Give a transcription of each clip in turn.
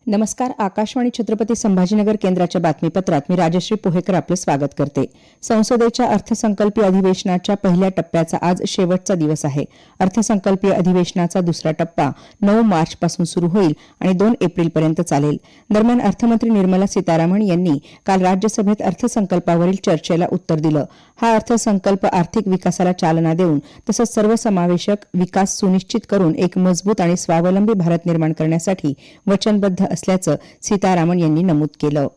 नमस्कार. आकाशवाणी छत्रपती संभाजीनगर केंद्राच्या बातमीपत्रात मी राजश्री पोहेकर आपलं स्वागत करते. संसदेच्या अर्थसंकल्पीय अधिवेशनाच्या पहिल्या टप्प्याचा आज शेवटचा दिवस आहे. अर्थसंकल्पीय अधिवेशनाचा दुसरा टप्पा 9 मार्चपासून सुरू होईल आणि 2 एप्रिलपर्यंत चालेल. दरम्यान अर्थमंत्री निर्मला सीतारामन यांनी काल राज्यसभेत अर्थसंकल्पावरील चर्चेला उत्तर दिलं. हा अर्थसंकल्प आर्थिक विकासाला चालना देऊन तसंच सर्वसमावेशक विकास सुनिश्चित करून एक मजबूत आणि स्वावलंबी भारत निर्माण करण्यासाठी वचनबद्ध असल्याचं सीतारामन यांनी नमूद केलं.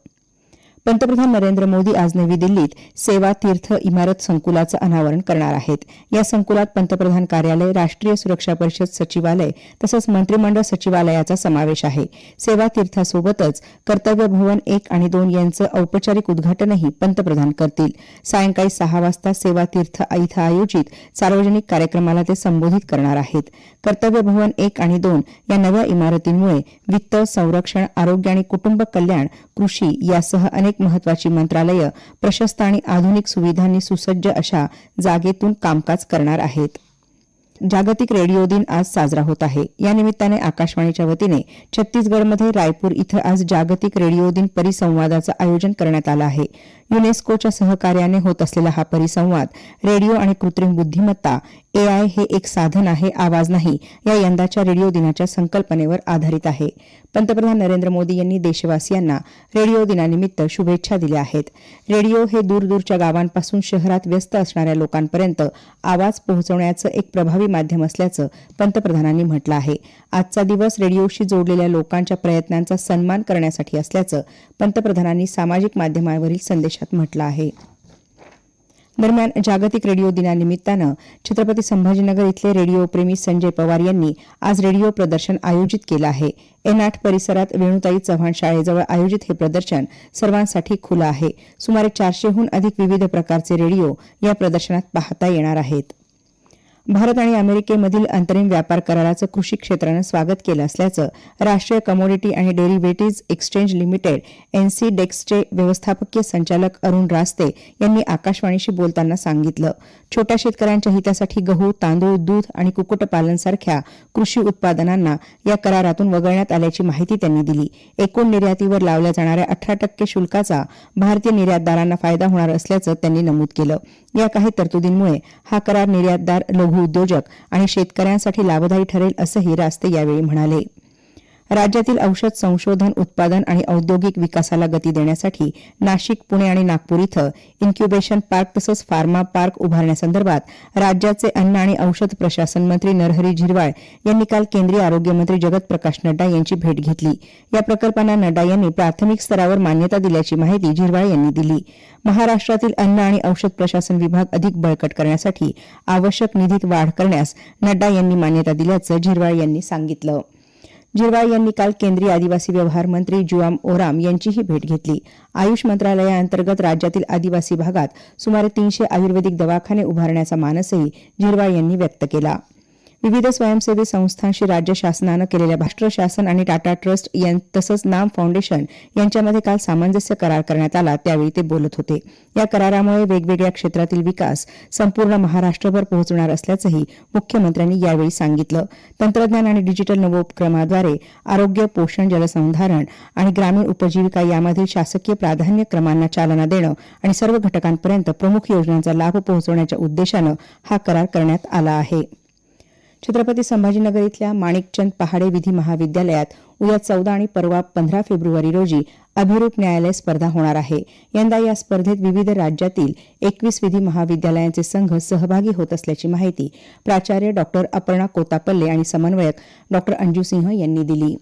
पंतप्रधान नरेंद्र मोदी आज नवी दिल्लीत सेवा तीर्थ इमारत संकुलाचं अनावरण करणार आहेत. या संकुलात पंतप्रधान कार्यालय, राष्ट्रीय सुरक्षा परिषद सचिवालय तसंच मंत्रिमंडळ सचिवालयाचा समावेश आहे. सेवा तीर्थासोबतच कर्तव्य भवन 1 आणि 2 यांचं औपचारिक उद्घाटनही पंतप्रधान करतील. सायंकाळी 6 वाजता सेवा तीर्थ इथं आयोजित सार्वजनिक कार्यक्रमाला ते संबोधित करणार आहेत. कर्तव्य भवन 1 आणि 2 या नव्या इमारतींमुळे वित्त, संरक्षण, आरोग्य आणि कुटुंब कल्याण, कृषी यासह अनेक महत्वाची मंत्रालयं प्रशस्त आणि आधुनिक सुविधांनी सुसज्ज अशा जागेतून कामकाज करणार आहेत. जागतिक रेडिओ दिन आज साजरा होत आहे. या निमित्ताने आकाशवाणीच्या वतीने छत्तीसगडमध्ये रायपूर इथं आज जागतिक रेडिओ दिन परिसंवादाचं आयोजन करण्यात आलं आहे. युनेस्कोच्या सहकार्याने होत असलेला हा परिसंवाद रेडिओ आणि कृत्रिम बुद्धिमत्ता AI हे एक साधन आहे, आवाज नाही या यंदाच्या रेडिओ दिनाच्या संकल्पनेवर आधारित आहे. पंतप्रधान नरेंद्र मोदी यांनी देशवासियांना रेडिओ दिनानिमित्त शुभेच्छा दिल्या आहेत. रेडिओ हे दूरदूरच्या गावांपासून शहरात व्यस्त असणाऱ्या लोकांपर्यंत आवाज पोहोचवण्याचं एक प्रभावी माध्यम असल्याचं पंतप्रधानांनी म्हटलं आहे. आजचा दिवस रेडिओशी जोडलेल्या लोकांच्या प्रयत्नांचा सन्मान करण्यासाठी असल्याचं पंतप्रधानांनी सामाजिक माध्यमावरील संदेशात म्हटलं आहे. दरम्यान जागतिक रेडिओ दिनानिमित्तानं छत्रपती संभाजीनगर इथले रेडिओप्रेमी संजय पवार यांनी आज रेडिओ प्रदर्शन आयोजित केलं आहे. N8 परिसरात वेणुताई चव्हाण शाळेजवळ आयोजित हे प्रदर्शन सर्वांसाठी खुलं आहे. सुमारे 400हून अधिक विविध प्रकारचे रेडिओ या प्रदर्शनात पाहता येणार आहेत. भारत आणि अमेरिकेमधील अंतरिम व्यापार कराराचं कृषी क्षेत्रानं स्वागत केलं असल्याचं राष्ट्रीय कमोडिटी आणि डेरिव्हेटिव्ह एक्सचेंज लिमिटेड NCDEXचे व्यवस्थापकीय संचालक अरुण रास्ते यांनी आकाशवाणीशी बोलताना सांगितलं. छोट्या शेतकऱ्यांच्या हितासाठी गहू, तांदूळ, दूध आणि कुक्कुटपालनासारख्या कृषी उत्पादनांना या करारातून वगळण्यात आल्याची माहिती त्यांनी दिली. एकूण निर्यातीवर लावल्या जाणाऱ्या 18% शुल्काचा भारतीय निर्यातदारांना फायदा होणार असल्याचं त्यांनी नमूद केलं. या काही तरतुदींमुळे हा करार निर्यातदार, लघु उद्योजक आणि शेतकऱ्यांसाठी लाभदायी ठरेल असंही रास्ते यावेळी म्हणाले. राज्यातील औषध संशोधन, उत्पादन आणि औद्योगिक विकासाला गती देण्यासाठी नाशिक, पुणे आणि नागपूर इथं इन्क्युबेशन पार्क तसंच फार्मा पार्क उभारण्यासंदर्भात राज्याचे अन्न आणि औषध प्रशासन मंत्री नरहरी झिरवाळ यांनी काल केंद्रीय आरोग्यमंत्री जगत प्रकाश नड्डा यांची भेट घेतली. या प्रकल्पांना नड्डा यांनी प्राथमिक स्तरावर मान्यता दिल्याची माहिती झिरवाळ यांनी दिली. महाराष्ट्रातील अन्न आणि औषध प्रशासन विभाग अधिक बळकट करण्यासाठी आवश्यक निधीत वाढ करण्यास नड्डा यांनी मान्यता दिल्याचं झिरवाळ यांनी सांगितलं. झिरवाळ यांनी काल केंद्रीय आदिवासी व्यवहार मंत्री जुआम ओराम यांचीही भेट घेतली. आयुष मंत्रालयाअंतर्गत राज्यातील आदिवासी भागात सुमारे 300 आयुर्वेदिक दवाखाने उभारण्याचा मानसही झिरवाळ यांनी व्यक्त केला. विविध स्वयंसेवी संस्थांशी राज्य शासनानं केलेल्या राष्ट्र शासन आणि टाटा ट्रस्ट तसंच नाम फाउंडेशन यांच्यामध्ये काल सामंजस्य करार करण्यात आला. त्यावेळी ते बोलत होते. या करारामुळे वेगवेगळ्या क्षेत्रातील विकास संपूर्ण महाराष्ट्रभर पोहोचणार असल्याचंही मुख्यमंत्र्यांनी यावेळी सांगितलं. तंत्रज्ञान आणि डिजिटल नवोपक्रमाद्वारे आरोग्य, पोषण, जलसंधारण आणि ग्रामीण उपजीविका यामधील शासकीय प्राधान्यक्रमांना चालना देणं आणि सर्व घटकांपर्यंत प्रमुख योजनांचा लाभ पोहोचवण्याच्या उद्देशानं हा करार करण्यात आला आहे. छत्रपती संभाजीनगर इथल्या माणिकचंद पहाडे विधी महाविद्यालयात उद्या 14 आणि परवा 15 फेब्रुवारी रोजी अभिरूप न्यायालय स्पर्धा होणार आहे. यंदा या स्पर्धेत विविध राज्यातील 21 विधी महाविद्यालयांचे संघ सहभागी होत असल्याची माहिती प्राचार्य डॉ. अपर्णा कोतापल्ले आणि समन्वयक डॉ. अंजू सिंह यांनी दिली.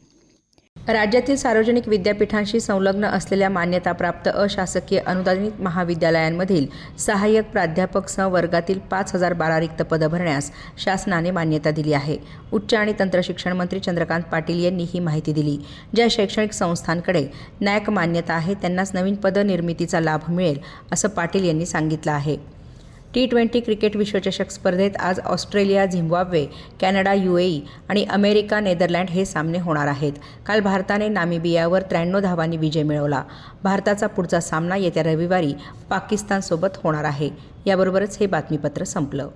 राज्यातील सार्वजनिक विद्यापीठांशी संलग्न असलेल्या मान्यताप्राप्त अशासकीय अनुदानित महाविद्यालयांमधील सहाय्यक प्राध्यापक वर्गातील 5012 रिक्त पदं भरण्यास शासनाने मान्यता दिली आहे. उच्च आणि तंत्रशिक्षण मंत्री चंद्रकांत पाटील यांनी ही माहिती दिली. ज्या शैक्षणिक संस्थांकडे NAC मान्यता आहे त्यांनाच नवीन पदनिर्मितीचा लाभ मिळेल असं पाटील यांनी सांगितलं आहे. T20 क्रिकेट विश्वचषक स्पर्धेत आज ऑस्ट्रेलिया, झिम्बाब्वे, कॅनडा, UAE आणि अमेरिका, नेदरलँड हे सामने होणार आहेत. काल भारताने नामिबियावर 93 धावांनी विजय मिळवला. भारताचा पुढचा सामना येत्या रविवारी पाकिस्तानसोबत होणार आहे. याबरोबरच हे बातमीपत्र संपलं.